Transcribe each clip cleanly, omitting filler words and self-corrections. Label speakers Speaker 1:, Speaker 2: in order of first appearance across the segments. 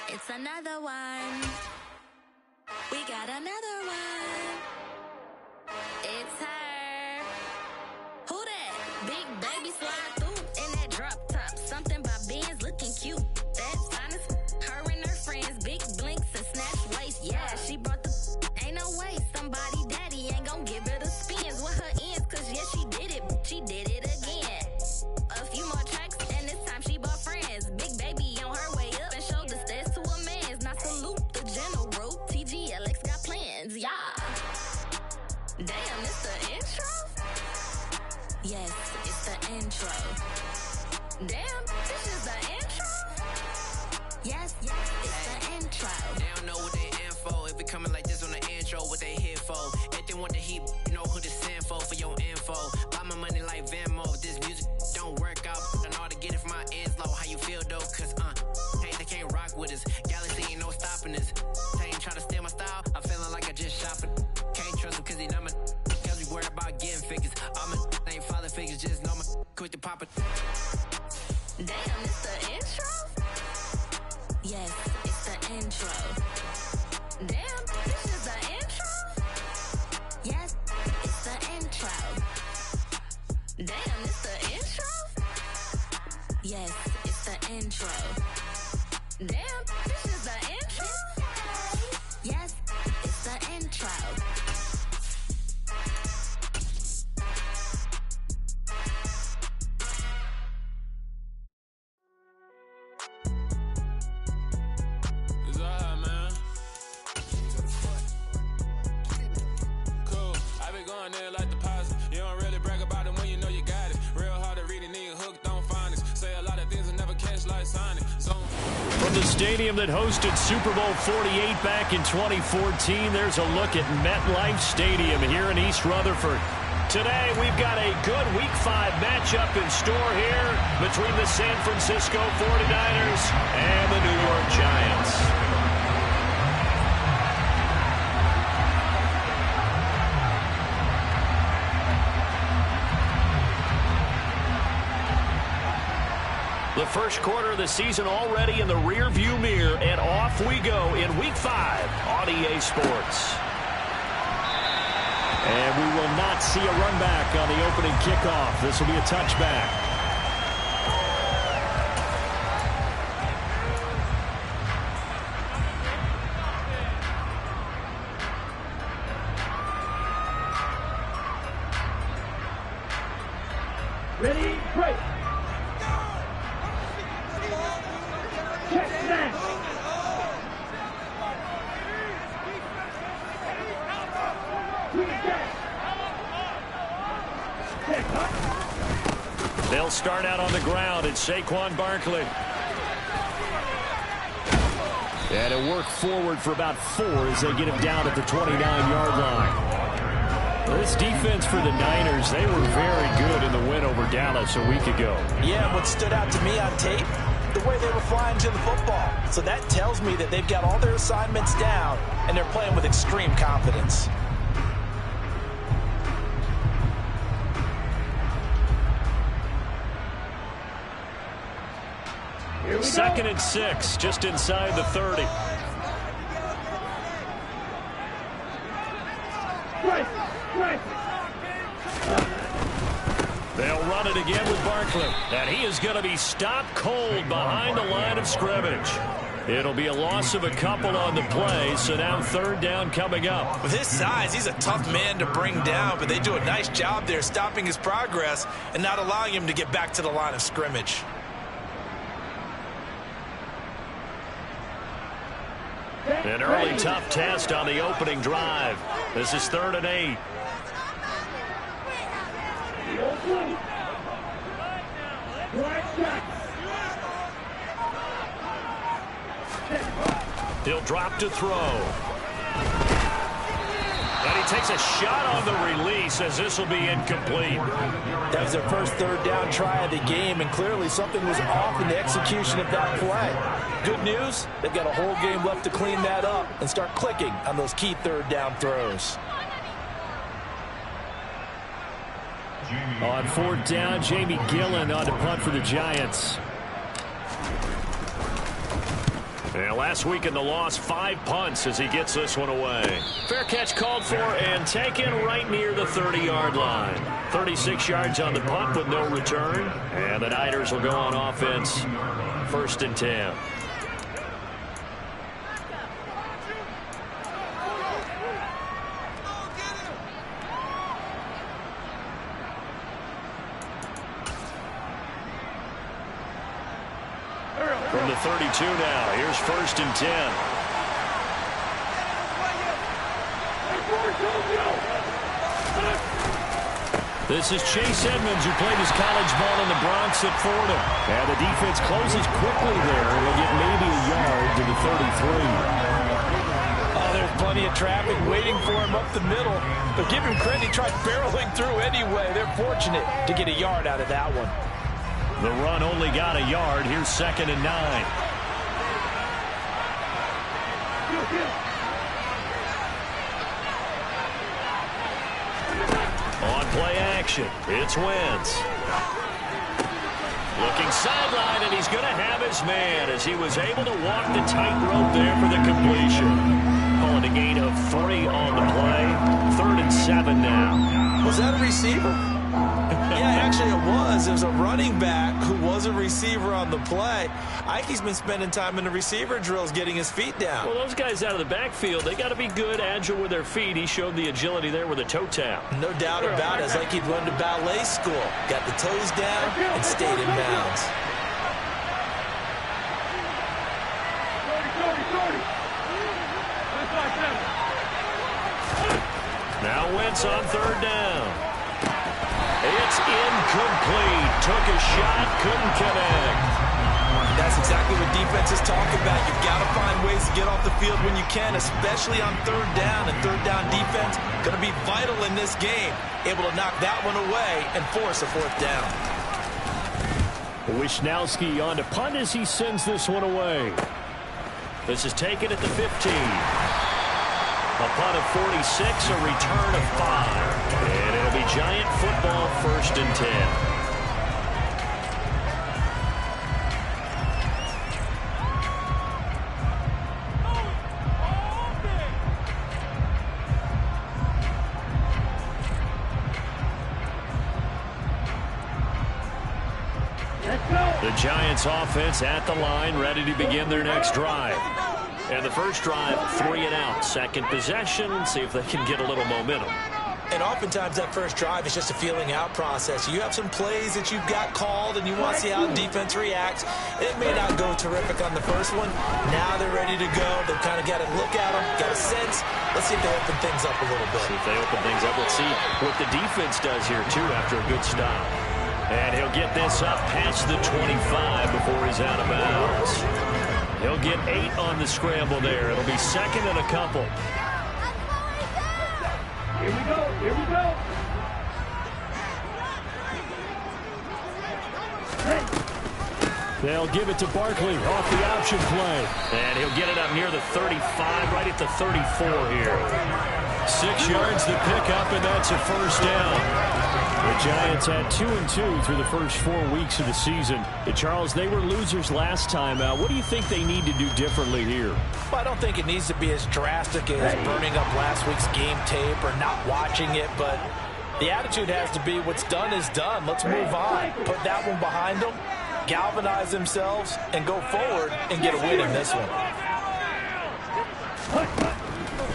Speaker 1: It's another one. We got another one. It's her. Who that? Big baby slide through in that drop top. Something by Benz looking cute. That's honest. Her and her friends, big blinks and snatch waist. Yeah, she brought the. Ain't no way somebody daddy ain't gon' give her the spins with her ends. Cause yeah, she did it. She did it again. A few more tracks and this time she bought friends. Big baby on her way up and showed the stairs to a man's. Now salute the general. TGLX got plans, yeah. Damn, it's the intro? Yes, it's the intro. Damn, this is the intro? Yes, it's the intro.
Speaker 2: They don't know what they in for. If it coming like this on the intro, what they here for? If they want the heat, you know who to send for your info. Buy my money like Venmo. If this music don't work out, I know how to get it from my ends low. How you feel though? Cause hey, they can't rock with us. Galaxy ain't no stopping us. They ain't trying to steal my style. I'm feeling like I just shot for. Can't trust him cause he not my. Cause we worried about getting figures. All my ain't father figures, just know my quick to pop it.
Speaker 1: Damn, it's the intro? Yes, it's the intro. Damn, this is the intro? Yes, it's the intro. Damn, it's the intro? Yes, it's the intro. Damn, this is the intro? Yes, it's the intro.
Speaker 3: It's alright, man. Cool. I been going there like deposit. You don't really brag about it when you know you got it. Real hard to read a nigga hooked, don't find it. Say a lot of things and never catch like Sonic.
Speaker 4: From the stadium that hosted Super Bowl 48 back in 2014, there's a look at MetLife Stadium here in East Rutherford. Today, we've got a good Week 5 matchup in store here between the San Francisco 49ers and the New York Giants. The first quarter of the season already in the rear-view mirror, and off we go in Week 5 on EA Sports. And we will not see a run back on the opening kickoff. This will be a touchback.
Speaker 5: Ready, break. Check that.
Speaker 4: They'll start out on the ground. It's Saquon Barkley. And it'll work forward for about 4 as they get him down at the 29-yard line. This defense for the Niners, they were very good in the win over Dallas a week ago.
Speaker 6: Yeah, what stood out to me on tape, the way they were flying to the football. So that tells me that they've got all their assignments down, and they're playing with extreme confidence.
Speaker 4: Second and 6, just inside the 30. They'll run it again with Barkley. And he is going to be stopped cold behind the line of scrimmage. It'll be a loss of a couple on the play, so now third down coming up.
Speaker 6: With his size, he's a tough man to bring down, but they do a nice job there stopping his progress and not allowing him to get back to the line of scrimmage.
Speaker 4: An early tough test on the opening drive. This is 3rd and 8. He'll drop to throw. And he takes a shot on the release as this will be incomplete.
Speaker 6: That was their first third down try of the game, and clearly something was off in the execution of that play. Good news, they've got a whole game left to clean that up and start clicking on those key third down throws.
Speaker 4: On 4th down, Jamie Gillen on to punt for the Giants. And last week in the loss, 5 punts as he gets this one away. Fair catch called for and taken right near the 30-yard line. 36 yards on the punt with no return. And the Niners will go on offense. 1st and 10. From the 32 now. Here's 1st and 10. This is Chase Edmonds, who played his college ball in the Bronx at Fordham. And the defense closes quickly there. They'll get maybe a yard to the 33.
Speaker 6: Oh, there's plenty of traffic waiting for him up the middle. But give him credit, he tried barreling through anyway. They're fortunate to get a yard out of that one.
Speaker 4: The run only got a yard. Here's 2nd and 9. On play action, it's Wentz. Looking sideline, and he's going to have his man as he was able to walk the tightrope there for the completion. Calling a gain of 3 on the play. 3rd and 7 now.
Speaker 6: Was that a receiver? Yeah, actually it was. It was a running back who was a receiver on the play. Ike's been spending time in the receiver drills getting his feet down.
Speaker 4: Well, those guys out of the backfield, they got to be good, agile with their feet. He showed the agility there with a toe tap.
Speaker 6: No doubt about it. It's like he'd run to ballet school. Got the toes down and stayed in bounds.
Speaker 4: Now Wentz on 3rd down. It's incomplete. Took a shot, couldn't connect.
Speaker 6: That's exactly what defenses talk about. You've got to find ways to get off the field when you can, especially on 3rd down. And 3rd down defense going to be vital in this game. Able to knock that one away and force a 4th down.
Speaker 4: Wisnowski on to punt as he sends this one away. This is taken at the 15. A punt of 46, a return of 5. And it'll be Giant football, 1st and 10. The Giants offense at the line, ready to begin their next drive. And the first drive, 3 and out. Second possession, see if they can get a little momentum.
Speaker 6: And oftentimes that first drive is just a feeling out process. You have some plays that you've got called and you want to see how the defense reacts. It may not go terrific on the first one. Now they're ready to go. They've kind of got to look at them, got a sense. Let's see if they open things up a little bit.
Speaker 4: See if they open things up. Let's see what the defense does here, too, after a good stop. And he'll get this up past the 25 before he's out of bounds. He'll get 8 on the scramble there. It'll be 2nd and a couple.
Speaker 5: Here we go. Here we go.
Speaker 4: They'll give it to Barkley off the option play. And he'll get it up near the 35, right at the 34 here. 6 yards to pick up, and that's a 1st down. The Giants had 2-2 through the first 4 weeks of the season. Charles, they were losers last time out. What do you think they need to do differently here?
Speaker 6: Well, I don't think it needs to be as drastic as burning up last week's game tape or not watching it, but the attitude has to be what's done is done. Let's move on. Put that one behind them, galvanize themselves, and go forward and get a win in this one.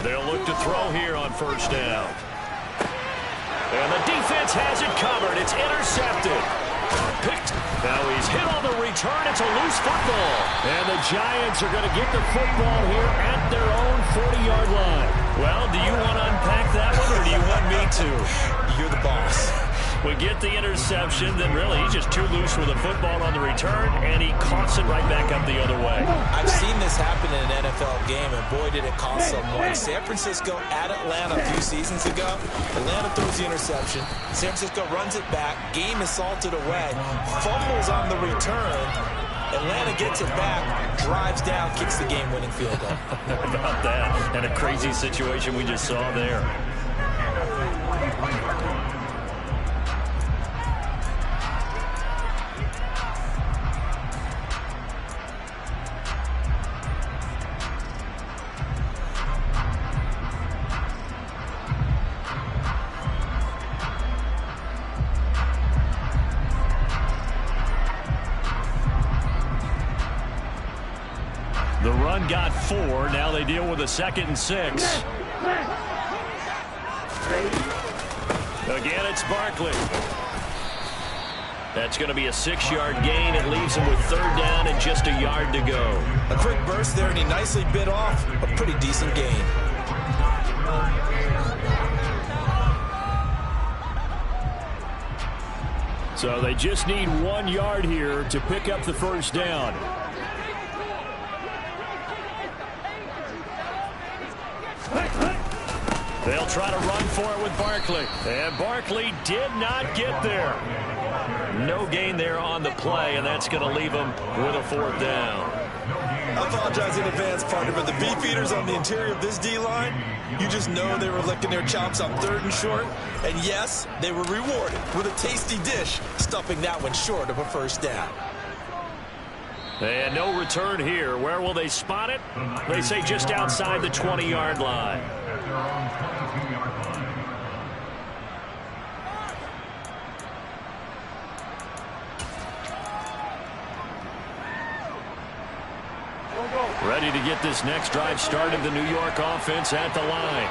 Speaker 4: They'll look to throw here on 1st down. And the defense has it covered. It's intercepted. Picked. Now he's hit on the return. It's a loose football. And the Giants are going to get the football here at their own 40-yard line. Well, do you want to unpack that one, or do you want me to?
Speaker 6: You're the boss.
Speaker 4: We get the interception, then really he's just too loose with the football on the return, and he coughs it right back up the other way.
Speaker 6: I've seen this happen in an NFL game, and boy, did it cost someone. San Francisco at Atlanta a few seasons ago. Atlanta throws the interception. San Francisco runs it back. Game is salted away. Fumbles on the return. Atlanta gets it back, drives down, kicks the game-winning field goal.
Speaker 4: How about that? And a crazy situation we just saw there. The run got 4. Now they deal with a 2nd and 6. Again, it's Barkley. That's going to be a 6-yard gain. It leaves him with 3rd down and just a yard to go.
Speaker 6: A quick burst there, and he nicely bit off a pretty decent gain.
Speaker 4: So they just need 1 yard here to pick up the 1st down. They'll try to run for it with Barkley. And Barkley did not get there. No gain there on the play, and that's going to leave him with a 4th down.
Speaker 6: I apologize in advance, partner, but the beef eaters on the interior of this D-line, you just know they were licking their chops on 3rd and short. And yes, they were rewarded with a tasty dish, stuffing that one short of a 1st down.
Speaker 4: And no return here. Where will they spot it? They say just outside the 20-yard line. Ready to get this next drive started, the New York offense at the line.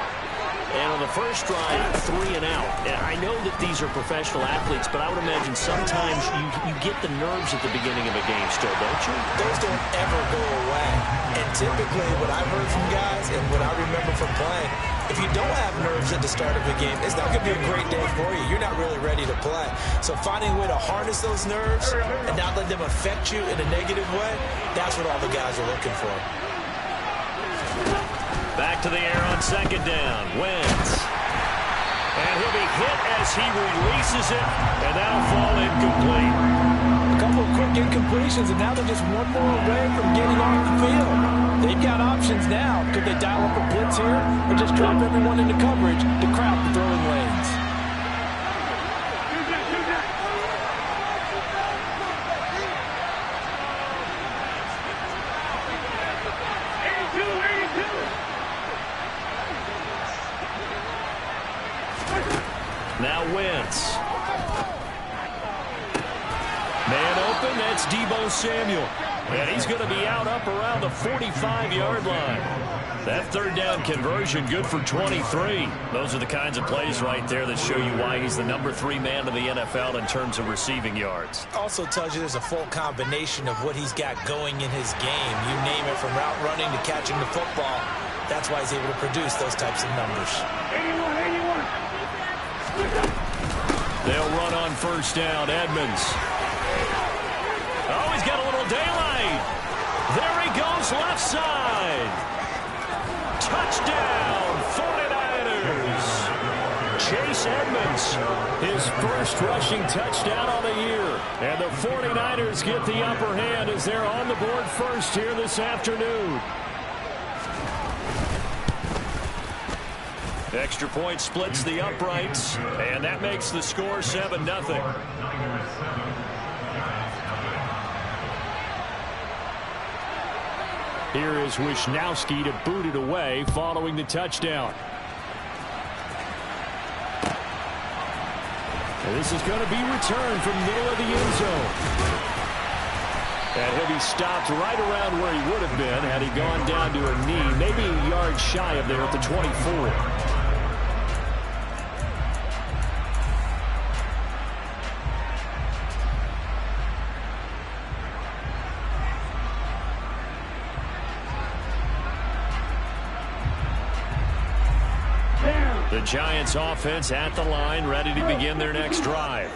Speaker 4: And on the first drive, 3 and out. And I know that these are professional athletes, but I would imagine sometimes you get the nerves at the beginning of a game still, don't you?
Speaker 6: Those don't ever go away. And typically what I've heard from guys and what I remember from playing, if you don't have nerves at the start of a game, it's not going to be a great day for you. You're not really ready to play. So finding a way to harness those nerves and not let them affect you in a negative way, that's what all the guys are looking for.
Speaker 4: Back to the air on 2nd down. Wentz. And he'll be hit as he releases it, and that'll fall incomplete.
Speaker 6: A couple of quick incompletions, and now they're just one more away from getting off the field. They've got options now. Could they dial up a blitz here or just drop everyone into coverage to crowd the throwing lanes?
Speaker 4: Now Wentz. Man open, that's Deebo Samuel. And he's going to be out up around the 45-yard line. That 3rd down conversion good for 23. Those are the kinds of plays right there that show you why he's the number 3 man in the NFL in terms of receiving yards.
Speaker 6: Also tells you there's a full combination of what he's got going in his game. You name it, from route running to catching the football. That's why he's able to produce those types of numbers.
Speaker 5: 81.
Speaker 4: They'll run on 1st down. Edmonds. Oh, he's got a little daylight. There he goes, left side. Touchdown, 49ers. Chase Edmonds, his first rushing touchdown on the year. And the 49ers get the upper hand as they're on the board first here this afternoon. Extra point splits the uprights, and that makes the score 7-0. Here is Wisnowski to boot it away following the touchdown. And this is going to be returned from the middle of the end zone. And he'll be stopped right around where he would have been had he gone down to a knee, maybe a yard shy of there at the 24. The Giants offense at the line, ready to begin their next drive.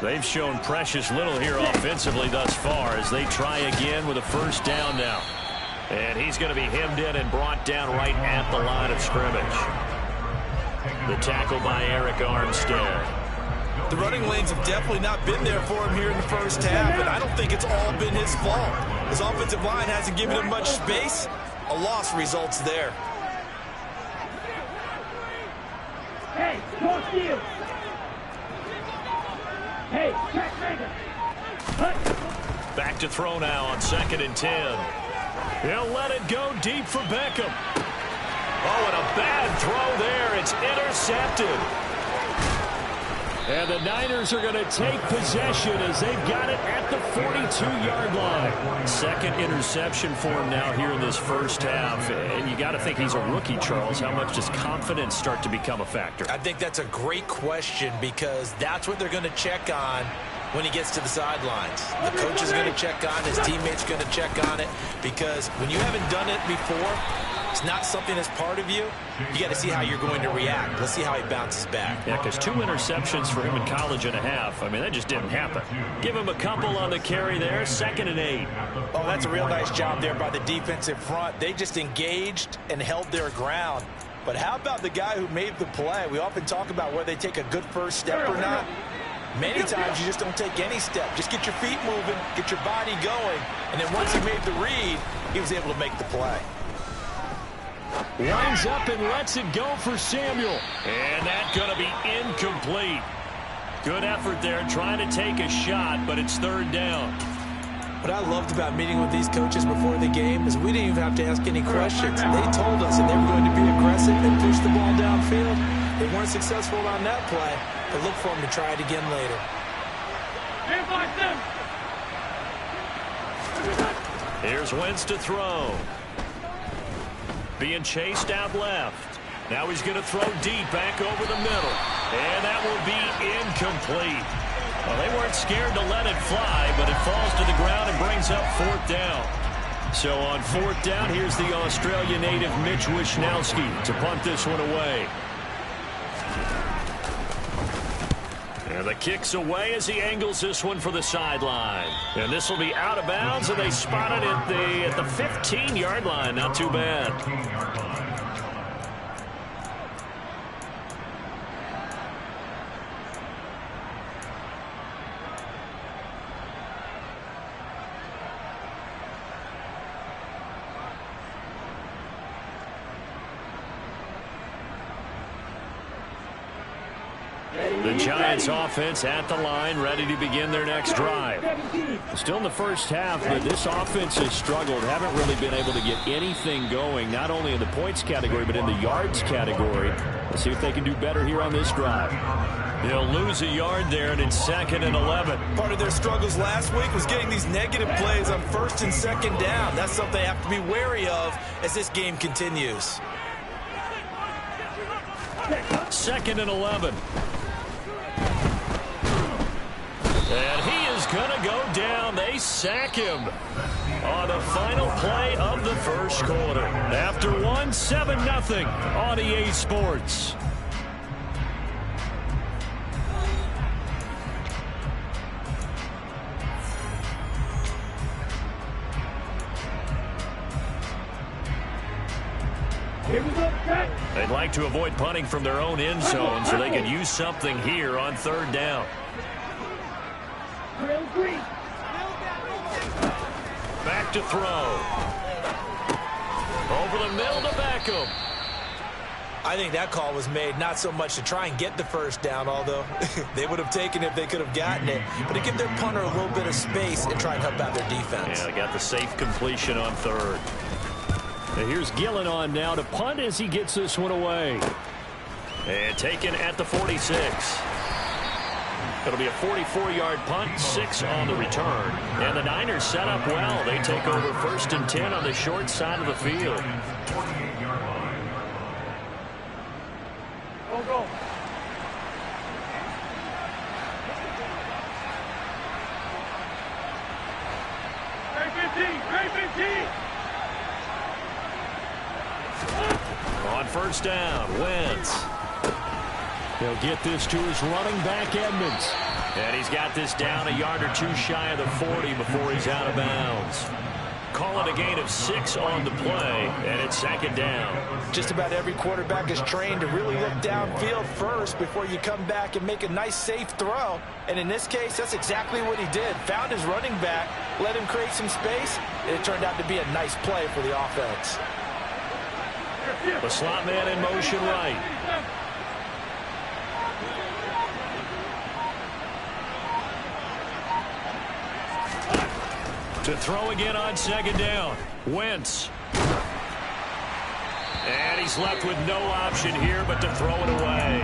Speaker 4: They've shown precious little here offensively thus far as they try again with a 1st down now. And he's going to be hemmed in and brought down right at the line of scrimmage. The tackle by Eric Armstead.
Speaker 6: The running lanes have definitely not been there for him here in the first half, and I don't think it's all been his fault. His offensive line hasn't given him much space. A loss results there.
Speaker 5: Hey, talk to you. Hey, check Rager.
Speaker 4: Back to throw now on 2nd and 10. He'll let it go deep for Beckham. Oh, and a bad throw there. It's intercepted. And the Niners are going to take possession as they've got it at the 42-yard line. Second interception for him now here in this first half. And you got to think he's a rookie, Charles. How much does confidence start to become a factor?
Speaker 6: I think that's a great question because that's what they're going to check on when he gets to the sidelines. The coach is going to check on, his teammates are going to check on it, because when you haven't done it before, it's not something that's part of you. You got to see how you're going to react. Let's see how he bounces back.
Speaker 4: Yeah, because 2 interceptions for him in college and a half. I mean, that just didn't happen. Give him a couple on the carry there. 2nd and 8.
Speaker 6: Oh, that's a real nice job there by the defensive front. They just engaged and held their ground. But how about the guy who made the play? We often talk about whether they take a good first step or not. Many times you just don't take any step. Just get your feet moving, get your body going, and then once he made the read, he was able to make the play.
Speaker 4: Lines up and lets it go for Samuel. And that's going to be incomplete. Good effort there trying to take a shot, but it's 3rd down.
Speaker 6: What I loved about meeting with these coaches before the game is we didn't even have to ask any questions. They told us that they were going to be aggressive and push the ball downfield. They weren't successful on that play, but look for them to try it again later.
Speaker 4: Here's Wentz to throw. Being chased out left. Now he's going to throw deep back over the middle. And that will be incomplete. Well, they weren't scared to let it fly, but it falls to the ground and brings up 4th down. So on 4th down, here's the Australia native Mitch Wishnowski to punt this one away. And the kick's away as he angles this one for the sideline. And this will be out of bounds, and they spot it at the 15-yard line. Not too bad. The Giants offense at the line, ready to begin their next drive. Still in the first half, but this offense has struggled. Haven't really been able to get anything going, not only in the points category, but in the yards category. Let's see if they can do better here on this drive. They'll lose a yard there, and it's 2nd and 11.
Speaker 6: Part of their struggles last week was getting these negative plays on 1st and 2nd down. That's something they have to be wary of as this game continues.
Speaker 4: 2nd and 11. And he is going to go down. They sack him on the final play of the first quarter. After 7-0 on EA Sports. They'd like to avoid punting from their own end zone so they can use something here on 3rd down. Back to throw. Over the middle to Beckham.
Speaker 6: I think that call was made not so much to try and get the first down, although they would have taken it if they could have gotten it, but to give their punter a little bit of space and try and help out their defense.
Speaker 4: Yeah, they got the safe completion on 3rd. And here's Gillen on now to punt as he gets this one away. And taken at the 46. It'll be a 44-yard punt, 6 on the return. And the Niners set up well. They take over 1st and 10 on the short side of the field.
Speaker 5: Go.
Speaker 4: On 1st down, Wentz. He'll get this to his running back, Edmonds. And he's got this down a yard or 2 shy of the 40 before he's out of bounds. Call it a gain of 6 on the play, and it's 2nd down.
Speaker 6: Just about every quarterback is trained to really look downfield first before you come back and make a nice, safe throw. And in this case, that's exactly what he did. Found his running back, let him create some space, and it turned out to be a nice play for the offense.
Speaker 4: The slot man in motion right. To throw again on 2nd down. Wentz. And he's left with no option here but to throw it away.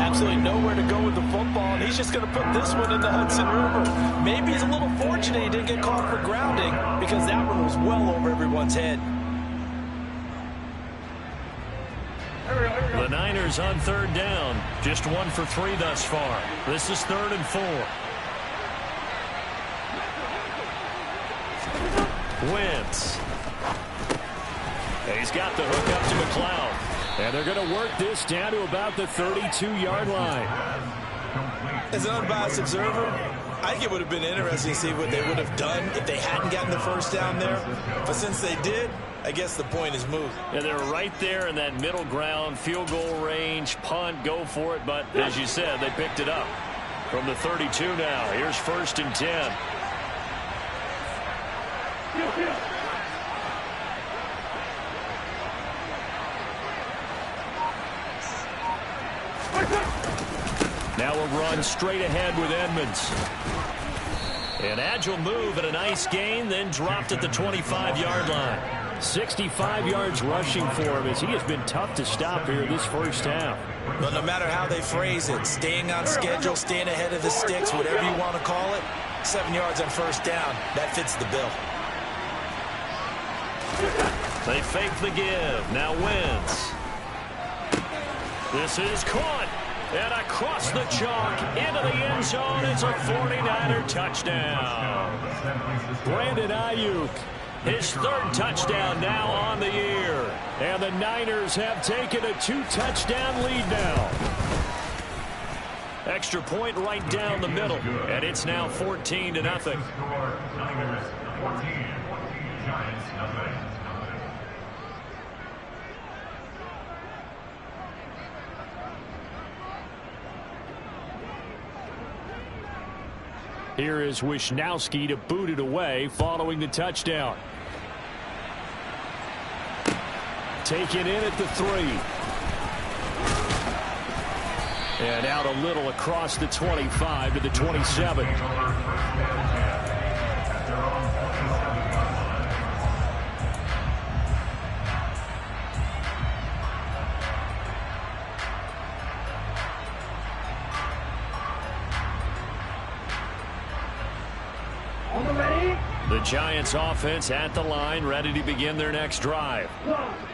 Speaker 6: Absolutely nowhere to go with the football, and he's just going to put this one in the Hudson River. Maybe he's a little fortunate he didn't get called for grounding because that one was well over everyone's head.
Speaker 4: The Niners on third down. Just 1 for 3 thus far. This is 3rd and 4. Wentz. He's got the hook up to McLeod. And they're going to work this down to about the 32-yard line.
Speaker 6: As an unbiased observer, I think it would have been interesting to see what they would have done if they hadn't gotten the first down there. But since they did, I guess the point is moved.
Speaker 4: And they're right there in that middle ground, field goal range, punt, go for it. But as you said, they picked it up from the 32 now. Here's 1st and 10. Now a run straight ahead with Edmonds. An agile move and a nice gain, then dropped at the 25-yard line. 65 yards rushing for him as he has been tough to stop here this first half.
Speaker 6: Well, no matter how they phrase it, staying on schedule, staying ahead of the sticks, whatever you want to call it, 7 yards on first down, that fits the bill.
Speaker 4: They fake the give. Now Wentz. This is caught. And across the chalk into the end zone. It's a 49er touchdown. Brandon Ayuk, his 3rd touchdown now on the year. And the Niners have taken a 2-touchdown lead now. Extra point right down the middle. And it's now 14-0.
Speaker 7: Niners 14, Giants nothing.
Speaker 4: Here is Wisnowski to boot it away following the touchdown. Taken in at the 3. And out a little across the 25 to the 27. The Giants offense at the line, ready to begin their next drive.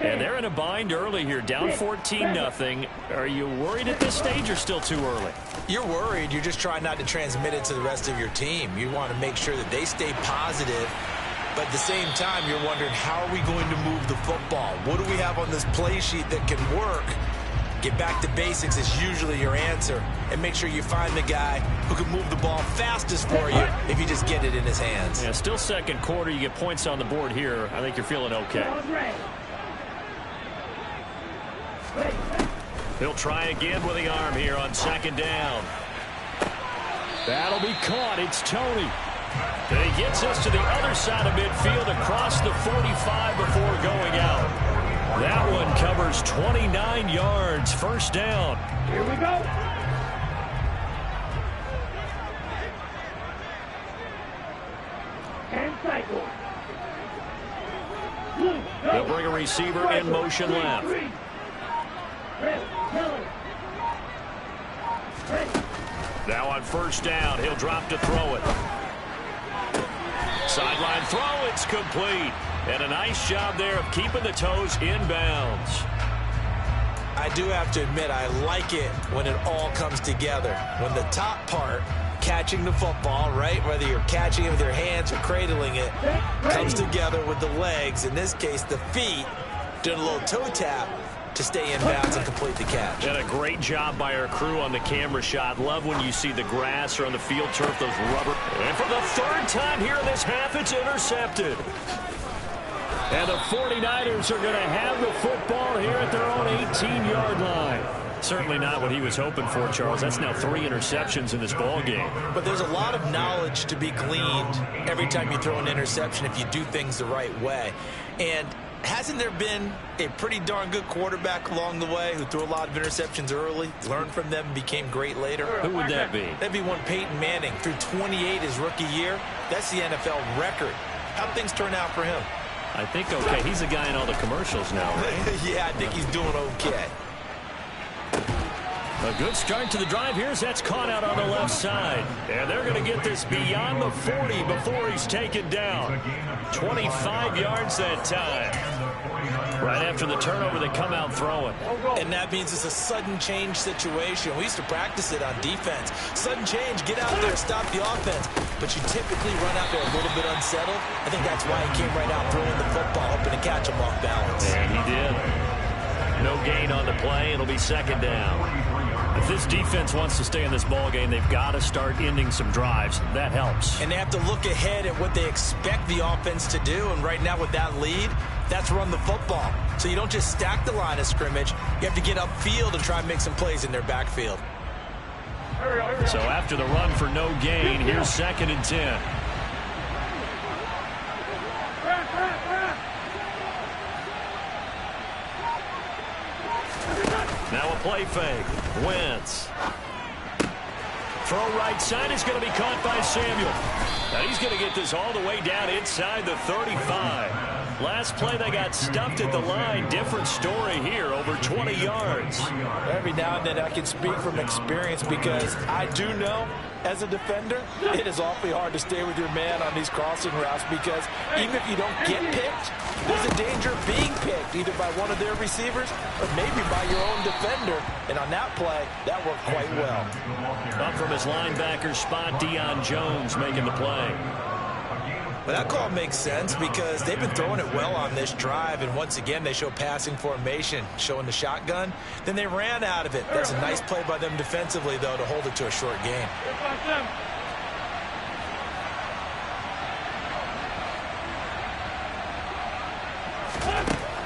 Speaker 4: And they're in a bind early here, down 14-0. Are you worried at this stage or still too early?
Speaker 6: You're worried. You're just trying not to transmit it to the rest of your team. You want to make sure that they stay positive. But at the same time, you're wondering, how are we going to move the football? What do we have on this play sheet that can work? Get back to basics is usually your answer. And make sure you find the guy who can move the ball fastest for you if you just get it in his hands.
Speaker 4: Yeah, still second quarter. You get points on the board here. I think you're feeling okay. He'll try again with the arm here on 2nd down. That'll be caught. It's Tony. And he gets us to the other side of midfield across the 45 before going out. That one covers 29 yards. 1st down.
Speaker 5: Here we go. And cycle.
Speaker 4: They'll bring a receiver in motion left. Now on 1st down, he'll drop to throw it. Sideline throw, it's complete. And a nice job there of keeping the toes inbounds.
Speaker 6: I do have to admit, I like it when it all comes together. When the top part, catching the football, right, whether you're catching it with your hands or cradling it, comes together with the legs, in this case the feet, doing a little toe tap to stay inbounds and complete the catch.
Speaker 4: And a great job by our crew on the camera shot. Love when you see the grass or on the field turf, those rubber. And for the 3rd time here in this half, it's intercepted. And the 49ers are going to have the football here at their own 18-yard line. Certainly not what he was hoping for, Charles. That's now 3 interceptions in this ball game.
Speaker 6: But there's a lot of knowledge to be gleaned every time you throw an interception if you do things the right way. And hasn't there been a pretty darn good quarterback along the way who threw a lot of interceptions early, learned from them, and became great later?
Speaker 4: Who would that be?
Speaker 6: That'd be one Peyton Manning. Threw 28 his rookie year. That's the NFL record. How'd things turn out for him?
Speaker 4: I think okay. He's a guy in all the commercials now, right?
Speaker 6: Yeah, I think he's doing okay.
Speaker 4: A good start to the drive here as that's caught out on the left side. And they're going to get this beyond the 40 before he's taken down. 25 yards that time. Right after the turnover, they come out throwing.
Speaker 6: And that means it's a sudden change situation. We used to practice it on defense. Sudden change, get out there, stop the offense. But you typically run out there a little bit unsettled. I think that's why he came right out throwing the football, hoping to catch him off balance.
Speaker 4: And he did. No gain on the play. It'll be second down. If this defense wants to stay in this ball game, they've got to start ending some drives. That helps.
Speaker 6: And they have to look ahead at what they expect the offense to do. And right now with that lead, that's run the football. So you don't just stack the line of scrimmage. You have to get upfield and try and make some plays in their backfield.
Speaker 4: So after the run for no gain, here's 2nd and 10. Now a play fake. Wentz. Throw right side is going to be caught by Samuel. Now he's going to get this all the way down inside the 35. Last play they got stuffed at the line. Different story here, over 20 yards.
Speaker 6: Every now and then I can speak from experience because I do know as a defender it is awfully hard to stay with your man on these crossing routes because even if you don't get picked, there's a danger of being picked either by one of their receivers or maybe by your own defender. And on that play, that worked quite well.
Speaker 4: Up from his linebacker spot, Deion Jones making the play.
Speaker 6: Well, that call makes sense because they've been throwing it well on this drive, and once again they show passing formation, showing the shotgun. Then they ran out of it. That's a nice play by them defensively, though, to hold it to a short gain.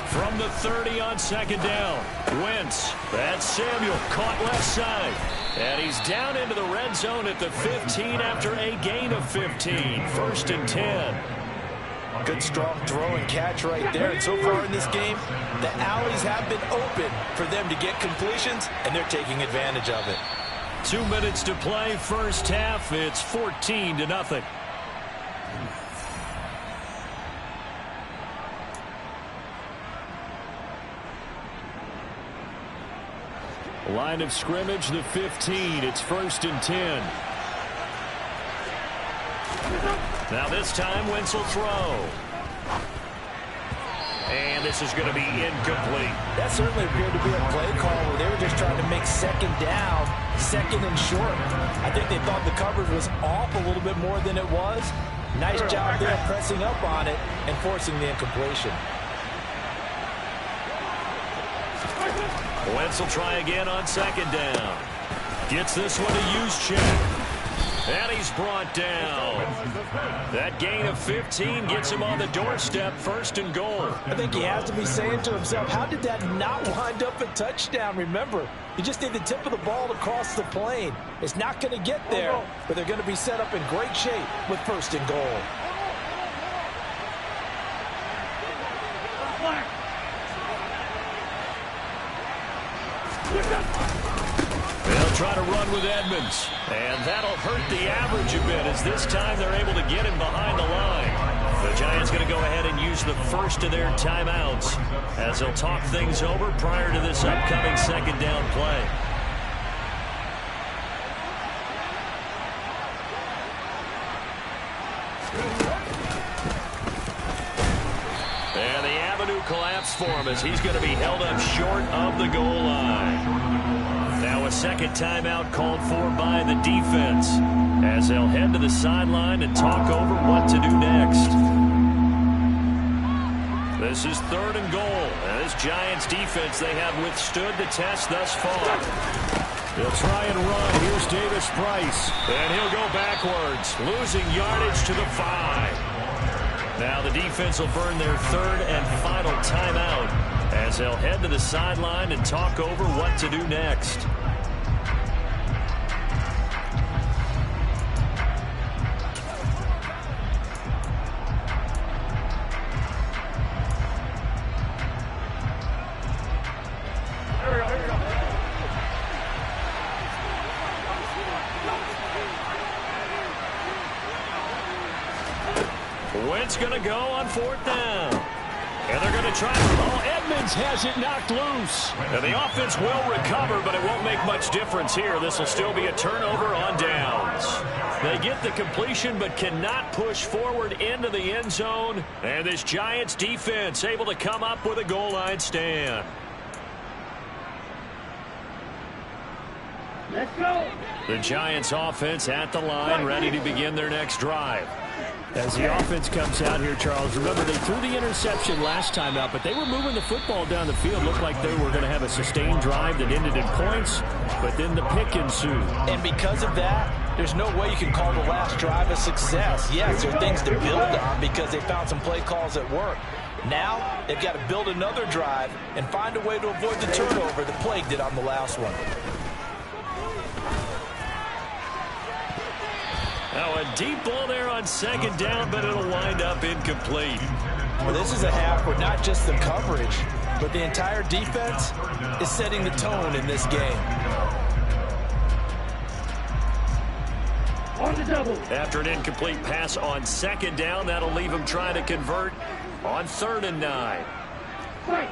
Speaker 4: From the 30 on 2nd down, Wentz. That's Samuel, caught left side. And he's down into the red zone at the 15 after a gain of 15. 1st and 10.
Speaker 6: Good strong throw and catch right there. And so far in this game, the alleys have been open for them to get completions, and they're taking advantage of it.
Speaker 4: 2 minutes to play, first half. It's 14-0. Line of scrimmage, the 15. It's 1st and 10. Now this time, Wentz will throw. And this is going to be incomplete.
Speaker 6: That certainly appeared to be a play call where they were just trying to make 2nd down, 2nd and short. I think they thought the coverage was off a little bit more than it was. Nice job there pressing up on it and forcing the incompletion.
Speaker 4: Wentz will try again on 2nd down. Gets this one to Juszczyk. And he's brought down. That gain of 15 gets him on the doorstep, 1st and goal.
Speaker 6: I think he has to be saying to himself, how did that not wind up a touchdown? Remember, you just need the tip of the ball to cross the plane. It's not going to get there, but they're going to be set up in great shape with 1st and goal.
Speaker 4: They'll try to run with Edmonds, and that'll hurt the average a bit as this time they're able to get him behind the line. The Giants going to go ahead and use the first of their timeouts as they'll talk things over prior to this upcoming 2nd down play. And the avenue collapsed for him as he's going to be held up short of the goal line. Now a 2nd timeout called for by the defense as they'll head to the sideline and talk over what to do next. This is 3rd and goal. And this Giants defense, they have withstood the test thus far. They'll try and run. Here's Davis Price. And he'll go backwards, losing yardage to the 5. Now the defense will burn their 3rd and final timeout as they'll head to the sideline and talk over what to do next. Wentz going to go on 4th down. And they're going to try. Oh, Edmonds has it knocked loose. And the offense will recover, but it won't make much difference here. This will still be a turnover on downs. They get the completion, but cannot push forward into the end zone. And this Giants defense able to come up with a goal line stand.
Speaker 5: Let's go.
Speaker 4: The Giants offense at the line, ready to begin their next drive. As the offense comes out here, Charles, remember they threw the interception last time out, but they were moving the football down the field. Looked like they were going to have a sustained drive that ended in points, but then the pick ensued.
Speaker 6: And because of that, there's no way you can call the last drive a success. Yes, there are things to build on because they found some play calls that work. Now, they've got to build another drive and find a way to avoid the turnover that plagued it on the last one.
Speaker 4: Now a deep ball there on second down, but it'll wind up incomplete.
Speaker 6: Well, this is a half where not just the coverage, but the entire defense is setting the tone in this game.
Speaker 5: On the double.
Speaker 4: After an incomplete pass on second down, that'll leave him trying to convert on 3rd and 9.
Speaker 5: Wait.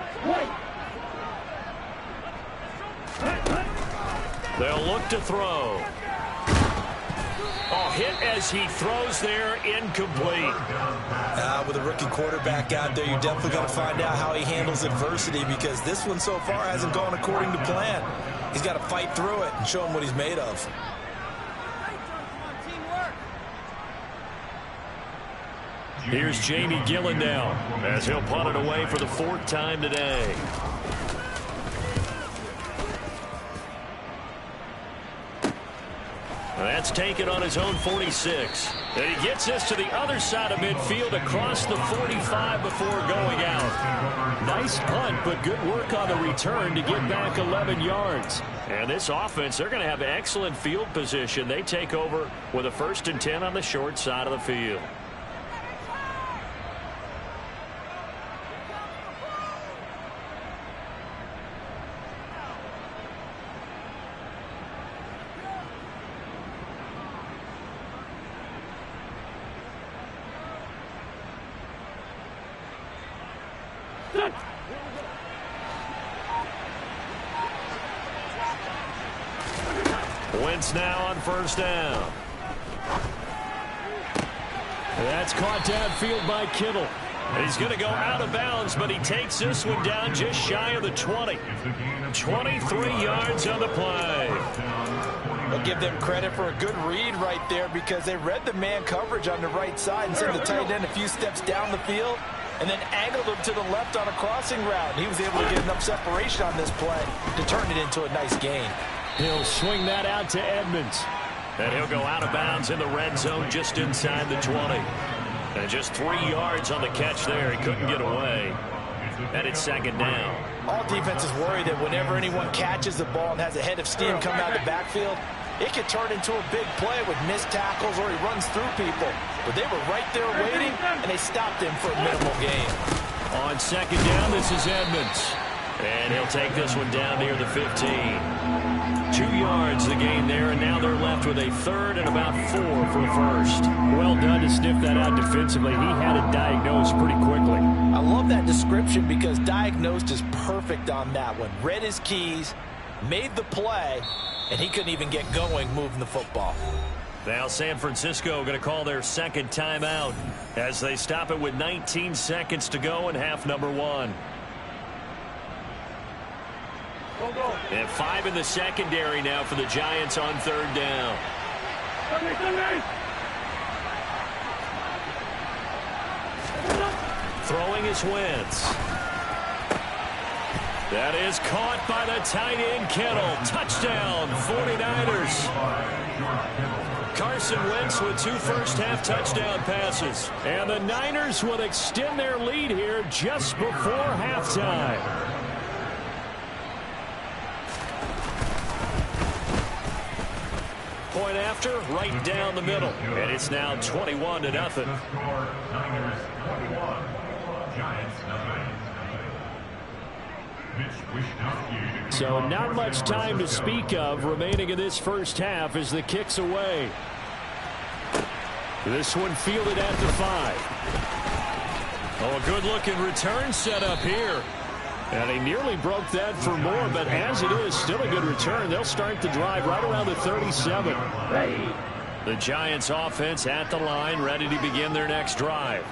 Speaker 4: They'll look to throw. Oh, hit as he throws there, incomplete.
Speaker 6: With a rookie quarterback out there, you're definitely going to find out how he handles adversity because this one so far hasn't gone according to plan. He's got to fight through it and show him what he's made of.
Speaker 4: Here's Jamie Gillen now as he'll punt it away for the 4th time today. That's taken on his own 46. And he gets this to the other side of midfield across the 45 before going out. Nice punt, but good work on the return to get back 11 yards. And this offense, they're going to have excellent field position. They take over with a 1st and 10 on the short side of the field. Wentz now on 1st down. That's caught downfield by Kittle. He's going to go out of bounds, but he takes this one down just shy of the 20. 23 yards on the play.
Speaker 6: I'll give them credit for a good read right there because they read the man coverage on the right side and sent the tight end a few steps down the field and then angled him to the left on a crossing route. And he was able to get enough separation on this play to turn it into a nice gain.
Speaker 4: He'll swing that out to Edmonds. And he'll go out of bounds in the red zone just inside the 20. And just 3 yards on the catch there. He couldn't get away. And it's 2nd down.
Speaker 6: All defenses worry that whenever anyone catches the ball and has a head of steam coming out of the backfield, it could turn into a big play with missed tackles or he runs through people. But they were right there waiting, and they stopped him for a minimal gain.
Speaker 4: On 2nd down, this is Edmonds. And he'll take this one down near the 15. 2 yards the gain there, and now they're left with a 3rd and about 4 for the 1st. Well done to sniff that out defensively. He had it diagnosed pretty quickly.
Speaker 6: I love that description because diagnosed is perfect on that one. Read his keys, made the play, and he couldn't even get going moving the football.
Speaker 4: Now San Francisco going to call their 2nd timeout as they stop it with 19 seconds to go in half number 1. And 5 in the secondary now for the Giants on 3rd down. Throwing is Wentz. That is caught by the tight end Kittle. Touchdown, 49ers. Carson Wentz with 2 first-half touchdown passes. And the Niners will extend their lead here just before halftime. Point after, right down the middle. And it's now 21-0.
Speaker 7: Niners 21, Giants 9.
Speaker 4: So not much time to speak of remaining in this first half as the kick's away. This one fielded at the 5. Oh, a good-looking return set up here. And he nearly broke that for more, but as it is, still a good return. They'll start the drive right around the 37. The Giants offense at the line, ready to begin their next drive.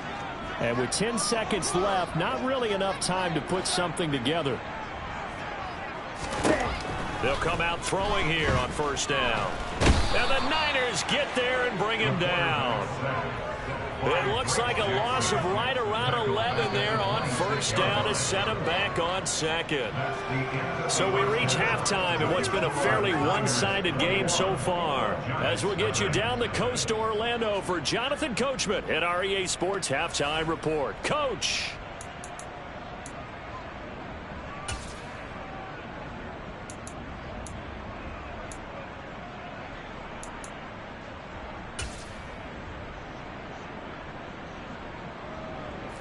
Speaker 4: And with 10 seconds left, not really enough time to put something together. They'll come out throwing here on first down. And the Niners get there and bring him down. It looks like a loss of right around 11 there on first down to set him back on second. So we reach halftime in what's been a fairly one-sided game so far. As we'll get you down the coast to Orlando for Jonathan Coachman at our EA Sports Halftime Report. Coach.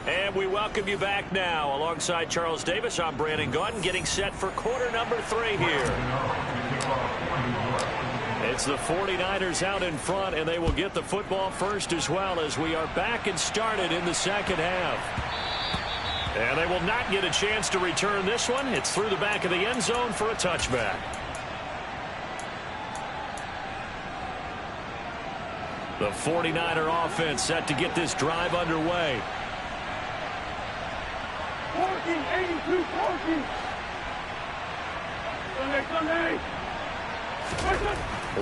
Speaker 4: And we welcome you back now. Alongside Charles Davis, I'm Brandon Gaudin, getting set for quarter number 3 here. It's the 49ers out in front, and they will get the football first as well as we are back and started in the second half. And they will not get a chance to return this one. It's through the back of the end zone for a touchback. The 49er offense set to get this drive underway.
Speaker 5: 82, 40. Sunday.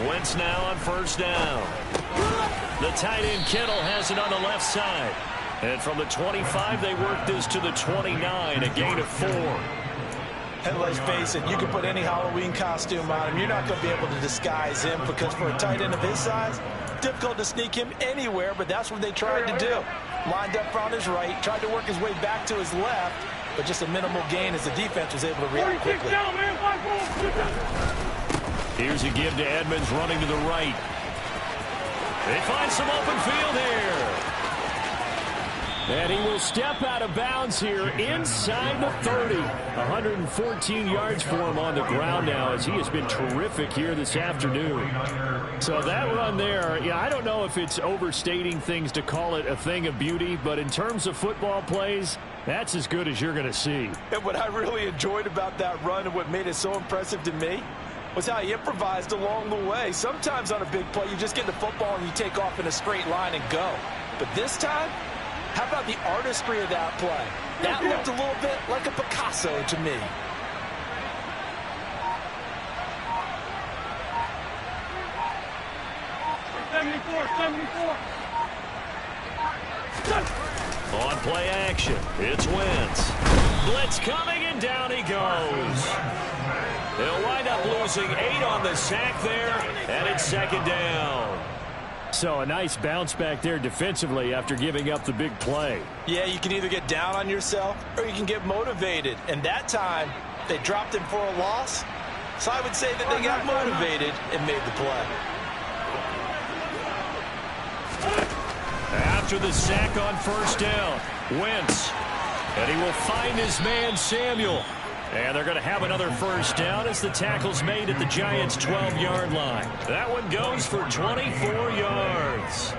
Speaker 4: Wentz now on first down. The tight end Kittle has it on the left side. And from the 25, they work this to the 29, a gain of 4.
Speaker 6: And let's face it, you can put any Halloween costume on him. You're not going to be able to disguise him because for a tight end of his size, difficult to sneak him anywhere, but that's what they tried to do. Lined up on his right, tried to work his way back to his left, but just a minimal gain as the defense was able to react quickly.
Speaker 4: Here's a give to Edmonds running to the right. They find some open field here. And he will step out of bounds here inside the 30. 114 yards for him on the ground now as he has been terrific here this afternoon. So that run there, yeah, I don't know if it's overstating things to call it a thing of beauty, but in terms of football plays, that's as good as you're going to see.
Speaker 6: And what I really enjoyed about that run and what made it so impressive to me was how he improvised along the way. Sometimes on a big play, you just get the football and you take off in a straight line and go. But this time, how about the artistry of that play? That looked a little bit like a Picasso to me.
Speaker 4: On play action, it's Wentz. Blitz coming, and down he goes. They'll wind up losing 8 on the sack there, and it's second down. So a nice bounce back there defensively after giving up the big play.
Speaker 6: Yeah, you can either get down on yourself or you can get motivated. And that time, they dropped him for a loss. So I would say that they got motivated and made the play.
Speaker 4: After the sack on first down, Wentz. And he will find his man, Samuel. And they're going to have another first down as the tackle's made at the Giants' 12-yard line. That one goes for 24 yards.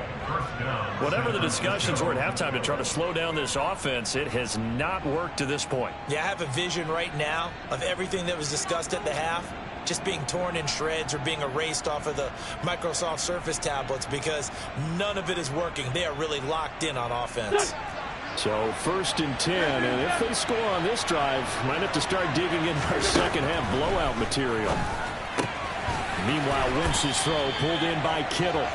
Speaker 4: Whatever the discussions were at halftime to try to slow down this offense, it has not worked to this point.
Speaker 6: Yeah, I have a vision right now of everything that was discussed at the half just being torn in shreds or being erased off of the Microsoft Surface tablets because none of it is working. They are really locked in on offense.
Speaker 4: So first and 10, and if they score on this drive, might have to start digging in our second half blowout material. Meanwhile, Wentz's throw pulled in by Kittle.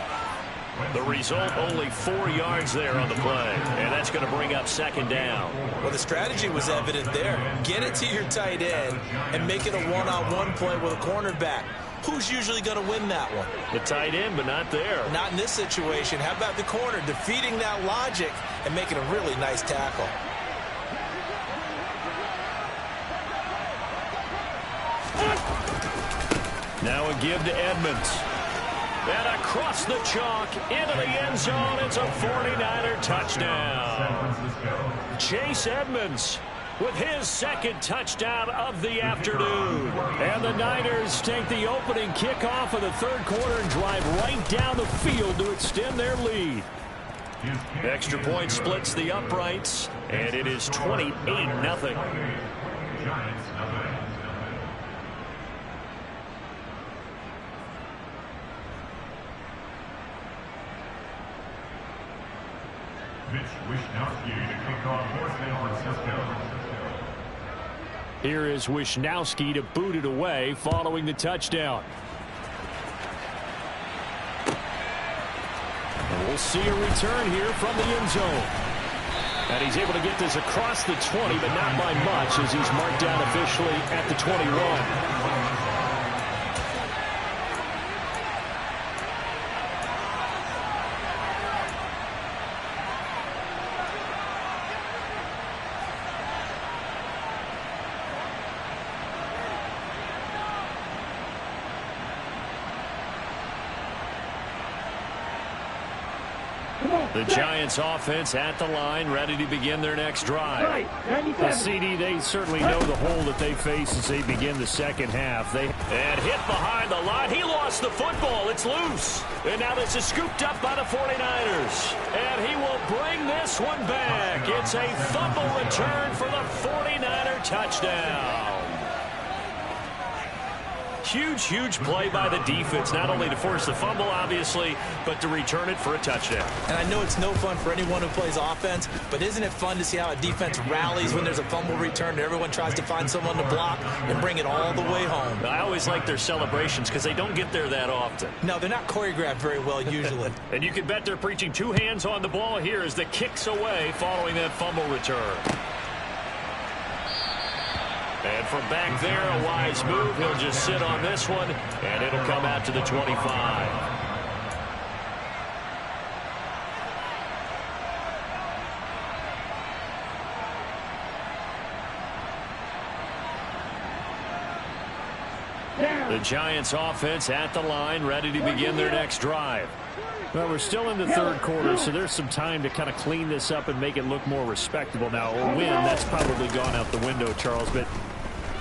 Speaker 4: The result, only 4 yards there on the play, and that's going to bring up second down.
Speaker 6: Well, the strategy was evident there. Get it to your tight end and make it a one-on-one play with a cornerback. Who's usually going to win that one?
Speaker 4: The tight end, but not there.
Speaker 6: Not in this situation. How about the corner defeating that logic and making a really nice tackle?
Speaker 4: Now a give to Edmonds. And across the chalk into the end zone. It's a 49er touchdown. Chase Edmonds with his second touchdown of the afternoon. And the Niners take the opening kickoff of the third quarter and drive right down the field to extend their lead. Extra point splits the uprights, and it is 28-0.
Speaker 7: Giants, nothing. Mitch Wishnowsky to kick off for San Francisco.
Speaker 4: Here is Wishnowsky to boot it away following the touchdown. And we'll see a return here from the end zone. And he's able to get this across the 20, but not by much as he's marked down officially at the 21. The Giants offense at the line, ready to begin their next drive. The CD, they certainly know the hole that they face as they begin the second half. And hit behind the line. He lost the football. It's loose. And now this is scooped up by the 49ers. And he will bring this one back. It's a fumble return for the 49er touchdown. Huge play by the defense, not only to force the fumble, obviously, but to return it for a touchdown.
Speaker 6: And I know it's no fun for anyone who plays offense, but isn't it fun to see how a defense rallies when there's a fumble return and everyone tries to find someone to block and bring it all the way home?
Speaker 4: I always like their celebrations because they don't get there that often.
Speaker 6: No, they're not choreographed very well usually.
Speaker 4: And you can bet they're preaching two hands on the ball here as the kick's away following that fumble return. And from back there, a wise move. He'll just sit on this one, and it'll come out to the 25. The Giants offense at the line, ready to begin their next drive. Well, we're still in the third quarter, so there's some time to kind of clean this up and make it look more respectable. Now, a win, that's probably gone out the window, Charles, but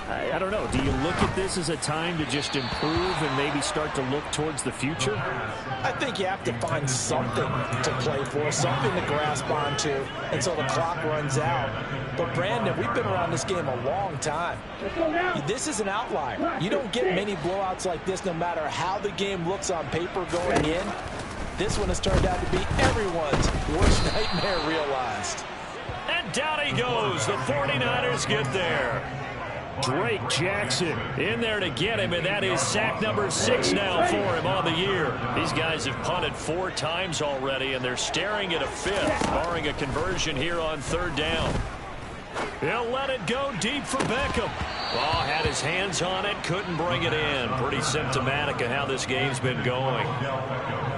Speaker 4: I don't know. Do you look at this as a time to just improve and maybe start to look towards the future?
Speaker 6: I think you have to find something to play for, something to grasp onto until the clock runs out. But, Brandon, we've been around this game a long time. This is an outlier. You don't get many blowouts like this no matter how the game looks on paper going in. This one has turned out to be everyone's worst nightmare realized.
Speaker 4: And down he goes. The 49ers get there. Drake Jackson in there to get him, and that is sack number 6 now for him on the year. These guys have punted 4 times already, and they're staring at a 5th, barring a conversion here on 3rd down. He'll let it go deep for Beckham. Oh, had his hands on it, couldn't bring it in. Pretty symptomatic of how this game's been going.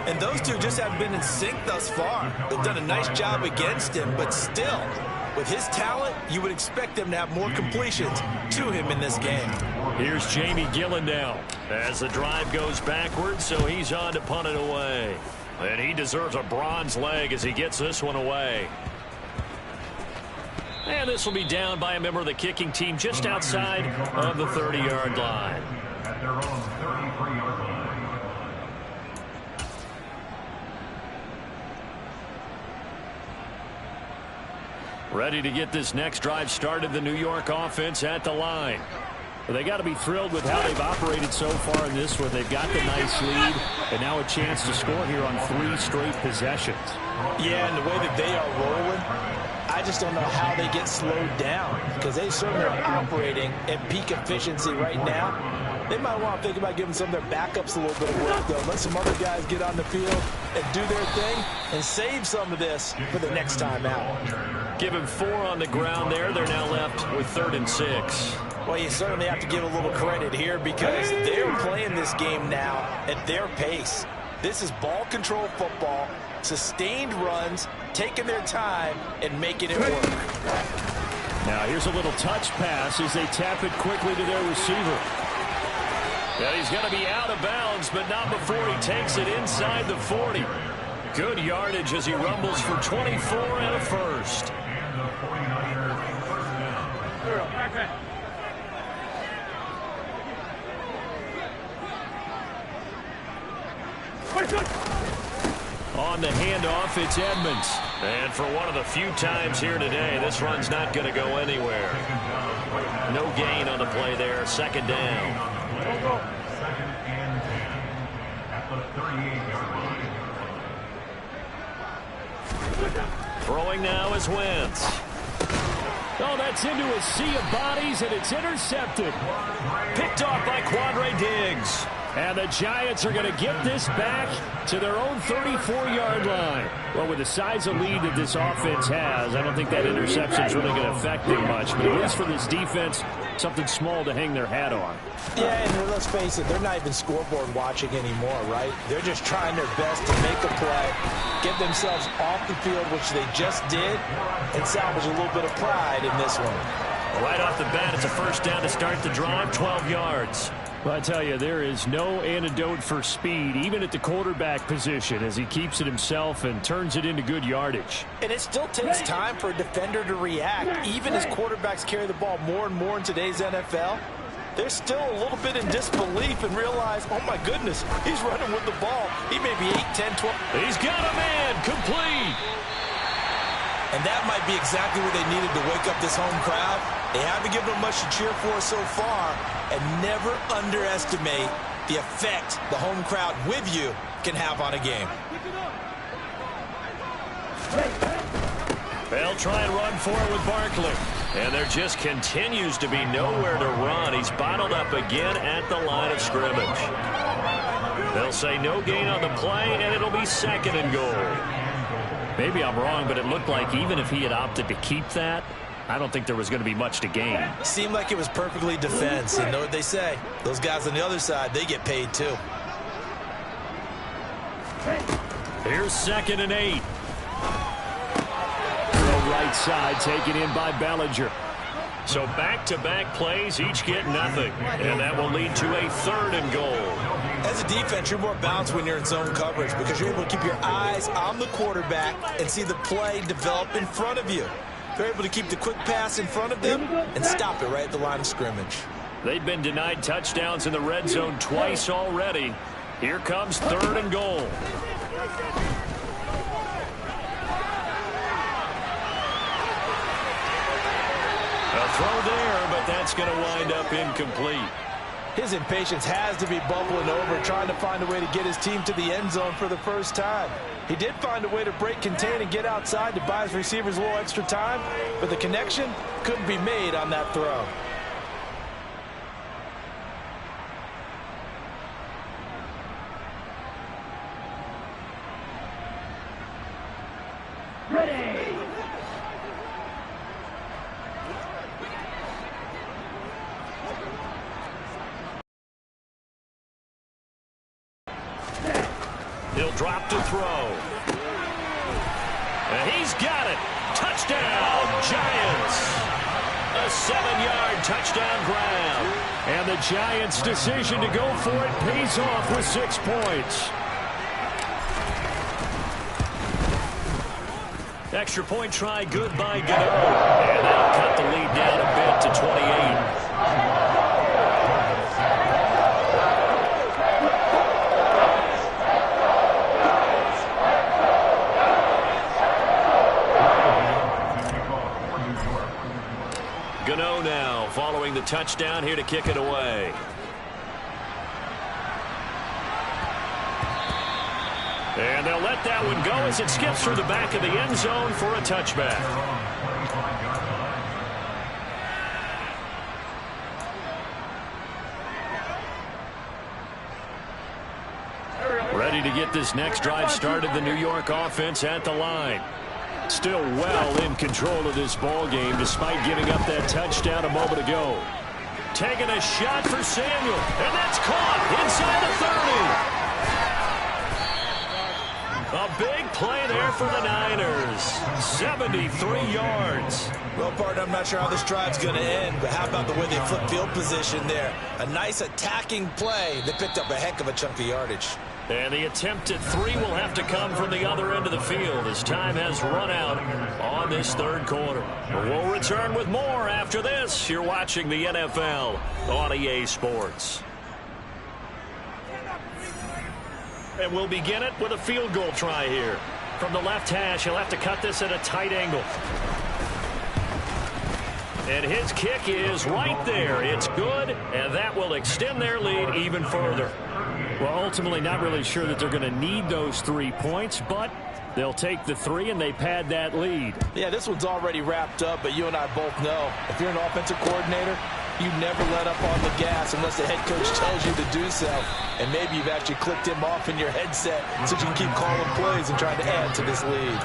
Speaker 6: And those two just haven't been in sync thus far. They've done a nice job against him, but still, with his talent, you would expect them to have more completions to him in this game.
Speaker 4: Here's Jamie Gillen now as the drive goes backwards, so he's on to punt it away. And he deserves a bronze leg as he gets this one away. And this will be down by a member of the kicking team just outside of the 30-yard line.
Speaker 7: At their own 33-yard line.
Speaker 4: Ready to get this next drive started, the New York offense at the line. Well, they got to be thrilled with how they've operated so far in this one. They've got the nice lead, and now a chance to score here on 3 straight possessions.
Speaker 6: Yeah, and the way that they are rolling, I just don't know how they get slowed down because they certainly are operating at peak efficiency right now. They might want to think about giving some of their backups a little bit of work, though. Let some other guys get on the field and do their thing and save some of this for the next time out.
Speaker 4: Give him 4 on the ground there. They're now left with 3rd and 6.
Speaker 6: Well, you certainly have to give a little credit here because they're playing this game now at their pace. This is ball control football, sustained runs, taking their time, and making it work.
Speaker 4: Now here's a little touch pass as they tap it quickly to their receiver. And he's going to be out of bounds, but not before he takes it inside the 40. Good yardage as he rumbles for 24 and a first.
Speaker 7: And the 49ers first down.
Speaker 4: On on the handoff, it's Edmonds. And for one of the few times here today, this run's not going to go anywhere. No gain on the play there. Second down.
Speaker 7: Second and 10 at the 38-yard line.
Speaker 4: Throwing now is Wentz. Oh, that's into a sea of bodies, and it's intercepted. Picked off by Quandre Diggs. And the Giants are going to get this back to their own 34-yard line. Well, with the size of lead that this offense has, I don't think that interception is really going to affect them much. But at least for this defense, something small to hang their hat on.
Speaker 6: Yeah, and let's face it, they're not even scoreboard watching anymore, right? They're just trying their best to make a play, get themselves off the field, which they just did, and salvage a little bit of pride in this one.
Speaker 4: Right off the bat, it's a first down to start the drive, 12 yards. Well, I tell you, there is no antidote for speed, even at the quarterback position, as he keeps it himself and turns it into good yardage.
Speaker 6: And it still takes time for a defender to react. Even as quarterbacks carry the ball more and more in today's NFL, they're still a little bit in disbelief and realize, oh my goodness, he's running with the ball. He may be 8, 10, 12.
Speaker 4: He's got a man, complete.
Speaker 6: And that might be exactly what they needed to wake up this home crowd. They haven't given them much to cheer for so far, and never underestimate the effect the home crowd with you can have on a game.
Speaker 4: They'll try and run for it with Barkley. And there just continues to be nowhere to run. He's bottled up again at the line of scrimmage. They'll say no gain on the play, and it'll be second and goal. Maybe I'm wrong, but it looked like even if he had opted to keep that, I don't think there was going to be much to gain.
Speaker 6: Seemed like it was perfectly defense. And know what they say? Those guys on the other side, they get paid too.
Speaker 4: Here's second and 8. The right side taken in by Bellinger. So back-to-back plays, each get nothing. And that will lead to a third and goal.
Speaker 6: As a defense, you're more balanced when you're in zone coverage because you're able to keep your eyes on the quarterback and see the play develop in front of you. They're able to keep the quick pass in front of them and stop it right at the line of scrimmage.
Speaker 4: They've been denied touchdowns in the red zone twice already. Here comes third and goal. A throw there, but that's going to wind up incomplete.
Speaker 6: His impatience has to be bubbling over, trying to find a way to get his team to the end zone for the first time. He did find a way to break, contain, and get outside to buy his receivers a little extra time, but the connection couldn't be made on that throw.
Speaker 5: Ready.
Speaker 4: He'll drop to throw. And he's got it. Touchdown, Giants. A 7-yard touchdown grab. And the Giants' decision to go for it pays off with 6 points. Extra point try good by Gano. And that'll cut the lead down a bit to 28. Gano now following the touchdown here to kick it away. And they'll let that one go as it skips through the back of the end zone for a touchback. Ready to get this next drive started, the New York offense at the line. Still well in control of this ball game despite giving up that touchdown a moment ago. Taking a shot for Samuel, and that's caught inside the 30. A big play there for the Niners. 73 yards.
Speaker 6: Well, partner, I'm not sure how this drive's going to end, but how about the way they flip field position there? A nice attacking play that picked up a heck of a chunk of yardage.
Speaker 4: And the attempt at 3 will have to come from the other end of the field as time has run out on this third quarter. We'll return with more after this. You're watching the NFL on EA Sports. And we'll begin it with a field goal try here. From the left hash, he'll have to cut this at a tight angle. And his kick is right there. It's good, and that will extend their lead even further. Well, ultimately not really sure that they're going to need those 3 points, but they'll take the 3 and they pad that lead.
Speaker 6: Yeah, this one's already wrapped up, but you and I both know if you're an offensive coordinator, you never let up on the gas unless the head coach tells you to do so. And maybe you've actually clicked him off in your headset so you can keep calling plays and trying to add to this lead.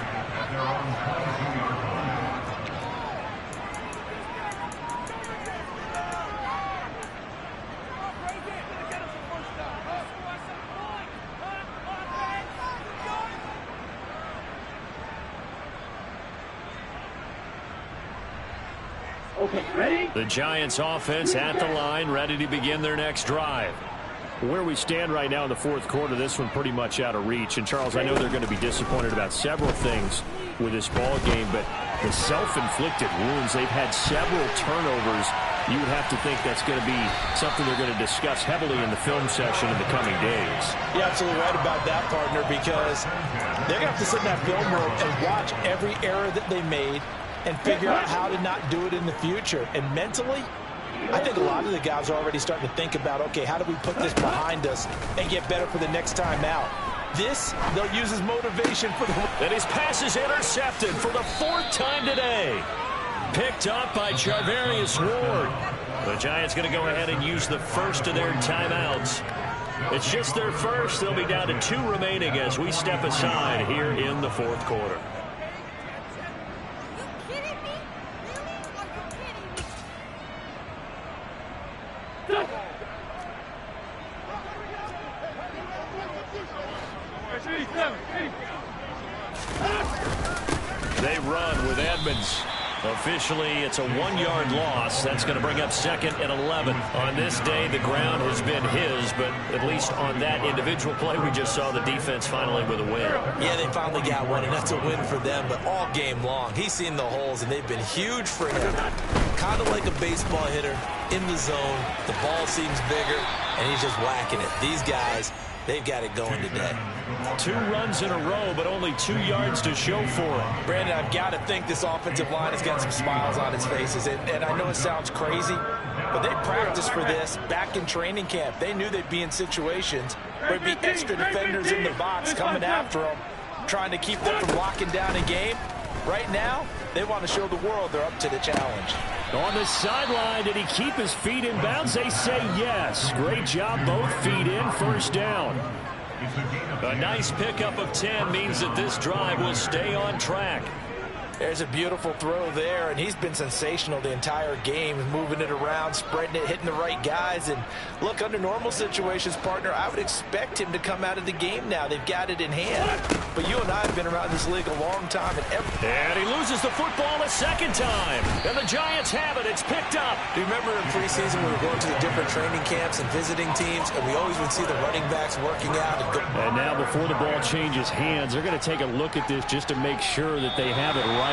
Speaker 5: Okay, ready?
Speaker 4: The Giants offense at the line, ready to begin their next drive. Where we stand right now in the fourth quarter, this one pretty much out of reach. And, Charles, I know they're going to be disappointed about several things with this ball game, but the self-inflicted wounds, they've had several turnovers. You would have to think that's going to be something they're going to discuss heavily in the film session in the coming days.
Speaker 6: You're absolutely right about that, partner, because they're going to have to sit in that film room and watch every error that they made and figure out how to not do it in the future. And mentally, I think a lot of the guys are already starting to think about, okay, how do we put this behind us and get better for the next time out? This, they'll use as motivation for the...
Speaker 4: And his pass is intercepted for the 4th time today. Picked up by Charvarius Ward. The Giants going to go ahead and use the first of their timeouts. It's just their first. They'll be down to 2 remaining as we step aside here in the fourth quarter. They run with Edmonds. Officially, it's a 1-yard loss. That's going to bring up 2nd and 11. On this day, the ground has been his, but at least on that individual play, we just saw the defense finally with a win.
Speaker 6: Yeah, they finally got one, and that's a win for them, but all game long, he's seen the holes, and they've been huge for him. Kind of like a baseball hitter in the zone. The ball seems bigger, and he's just whacking it. These guys, they've got it going today.
Speaker 4: 2 runs in a row, but only 2 yards to show for it.
Speaker 6: Brandon, I've got to think this offensive line has got some smiles on its faces. And I know it sounds crazy, but they practiced for this back in training camp. They knew they'd be in situations where it'd be extra defenders in the box coming after them, trying to keep them from locking down a game. Right now, they want to show the world they're up to the challenge.
Speaker 4: On the sideline, did he keep his feet in bounds? They say yes. Great job, both feet in, first down. A nice pickup of 10 means that this drive will stay on track.
Speaker 6: There's a beautiful throw there, and he's been sensational the entire game, moving it around, spreading it, hitting the right guys. And look, under normal situations, partner, I would expect him to come out of the game now. They've got it in hand. But you and I have been around this league a long time.
Speaker 4: And he loses the football a 2nd time. And the Giants have it. It's picked up.
Speaker 6: Do you remember in preseason we were going to the different training camps and visiting teams, and we always would see the running backs working out.
Speaker 4: And now before the ball changes hands, they're going to take a look at this just to make sure that they have it right.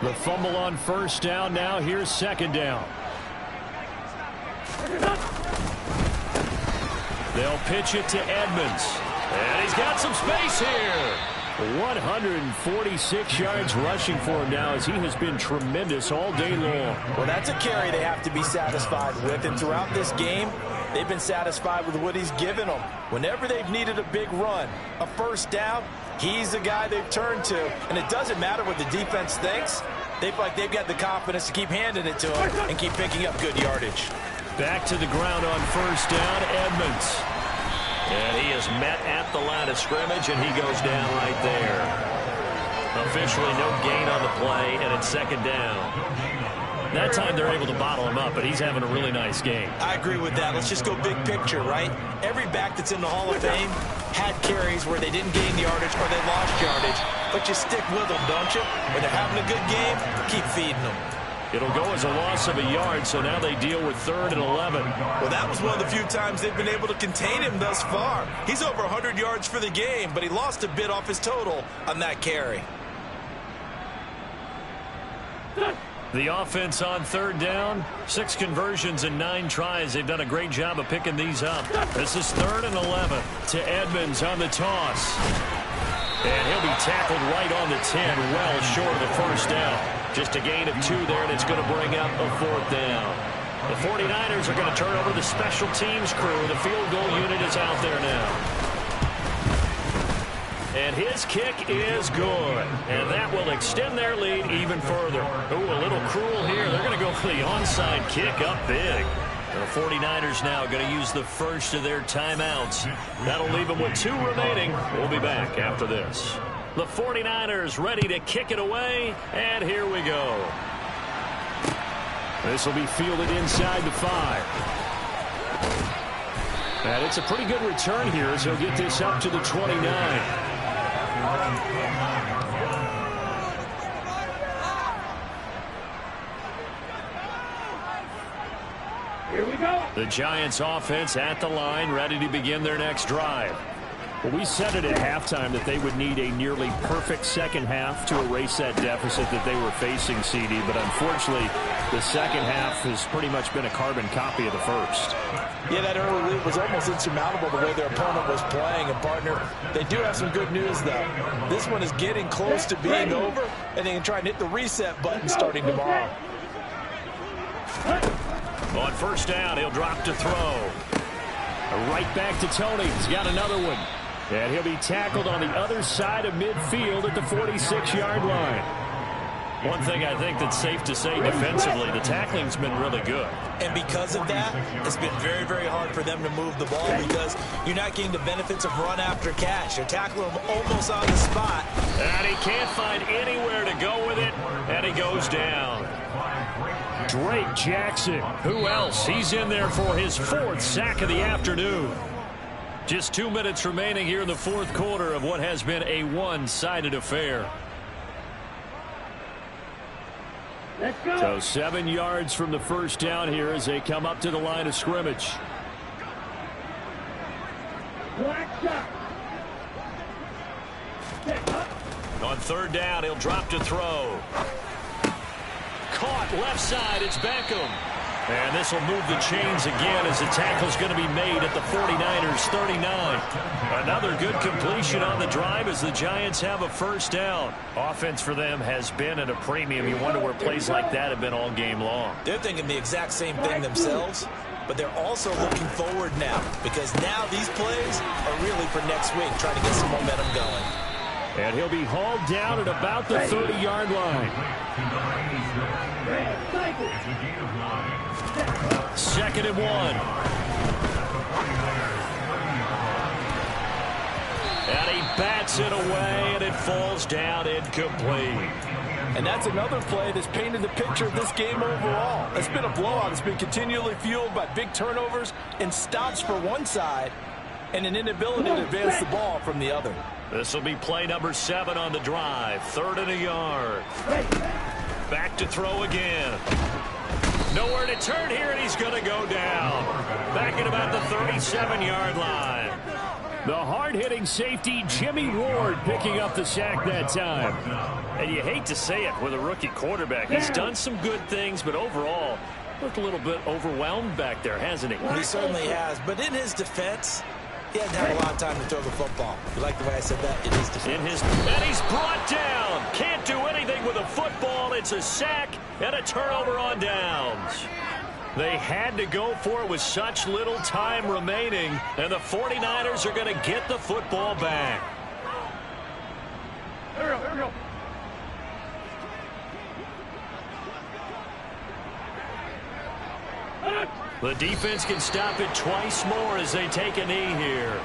Speaker 4: The fumble on first down. Now here's 2nd down. They'll pitch it to Edmonds. And he's got some space here. 146 yards rushing for him now as he has been tremendous all day long.
Speaker 6: Well, that's a carry they have to be satisfied with. And throughout this game, they've been satisfied with what he's given them. Whenever they've needed a big run, a first down, he's the guy they've turned to. And it doesn't matter what the defense thinks. They feel like they've got the confidence to keep handing it to him and keep picking up good yardage.
Speaker 4: Back to the ground on first down, Edmonds. And he is met at the line of scrimmage, and he goes down right there. Officially no gain on the play, and it's 2nd down. That time they're able to bottle him up, but he's having a really nice game.
Speaker 6: I agree with that. Let's just go big picture, right? Every back that's in the Hall of Fame had carries where they didn't gain yardage or they lost yardage, but you stick with them, don't you? When they're having a good game, keep feeding them.
Speaker 4: It'll go as a loss of a yard, so now they deal with 3rd and 11.
Speaker 6: Well, that was one of the few times they've been able to contain him thus far. He's over 100 yards for the game, but he lost a bit off his total on that carry.
Speaker 4: The offense on 3rd down, 6 conversions and 9 tries. They've done a great job of picking these up. This is 3rd and 11 to Edmonds on the toss. And he'll be tackled right on the 10, well short of the first down. Just a gain of 2 there, and it's going to bring up a 4th down. The 49ers are going to turn over the special teams crew. The field goal unit is out there now. And his kick is good. And that will extend their lead even further. Ooh, a little cruel here. They're going to go for the onside kick up big. The 49ers now going to use the first of their timeouts. That'll leave them with 2 remaining. We'll be back after this. The 49ers ready to kick it away, and here we go. This will be fielded inside the 5. And it's a pretty good return here as he'll get this up to the 29.
Speaker 5: Here we go.
Speaker 4: The Giants offense at the line, ready to begin their next drive. Well, we said it at halftime that they would need a nearly perfect second half to erase that deficit that they were facing, CD. But unfortunately, the second half has pretty much been a carbon copy of the first.
Speaker 6: Yeah, that early lead was almost insurmountable the way their opponent was playing. And, partner, they do have some good news, though. This one is getting close to being over, and they can try and hit the reset button starting tomorrow.
Speaker 4: On first down, he'll drop to throw. Right back to Tony. He's got another one. And he'll be tackled on the other side of midfield at the 46-yard line. One thing I think that's safe to say defensively, the tackling's been really good.
Speaker 6: And because of that, it's been very, very hard for them to move the ball because you're not getting the benefits of run after catch. You're tackling him almost on the spot.
Speaker 4: And he can't find anywhere to go with it, and he goes down. Drake Jackson, who else? He's in there for his 4th sack of the afternoon. Just 2 minutes remaining here in the 4th quarter of what has been a one-sided affair.
Speaker 5: Let's go.
Speaker 4: So 7 yards from the first down here as they come up to the line of scrimmage.
Speaker 5: Black shot.
Speaker 4: On 3rd down, he'll drop to throw. Caught left side, it's Beckham. And this will move the chains again as the tackle's going to be made at the 49ers 39. Another good completion on the drive as the Giants have a first down. Offense for them has been at a premium. You wonder where plays like that have been all game long.
Speaker 6: They're thinking the exact same thing themselves, but they're also looking forward now because now these plays are really for next week, trying to get some momentum going.
Speaker 4: And he'll be hauled down at about the 30-yard line. 2nd and 1. And he bats it away, and it falls down incomplete.
Speaker 6: And that's another play that's painted the picture of this game overall. It's been a blowout. It's been continually fueled by big turnovers and stops for one side and an inability to advance the ball from the other.
Speaker 4: This will be play number 7 on the drive. 3rd and a yard. Back to throw again. Nowhere to turn here, and he's going to go down. Back at about the 37-yard line. The hard-hitting safety, Jimmy Ward, picking up the sack that time. And you hate to say it with a rookie quarterback. He's done some good things, but overall, looked a little bit overwhelmed back there, hasn't he?
Speaker 6: He certainly has. But in his defense, he hasn't had a lot of time to throw the football. You like the way I said that? In his defense.
Speaker 4: And he's brought down. Can't do anything with a football. It's a sack and a turnover on downs. They had to go for it with such little time remaining, and the 49ers are going to get the football back.
Speaker 5: Here we go.
Speaker 4: The defense can stop it twice more as they take a knee here.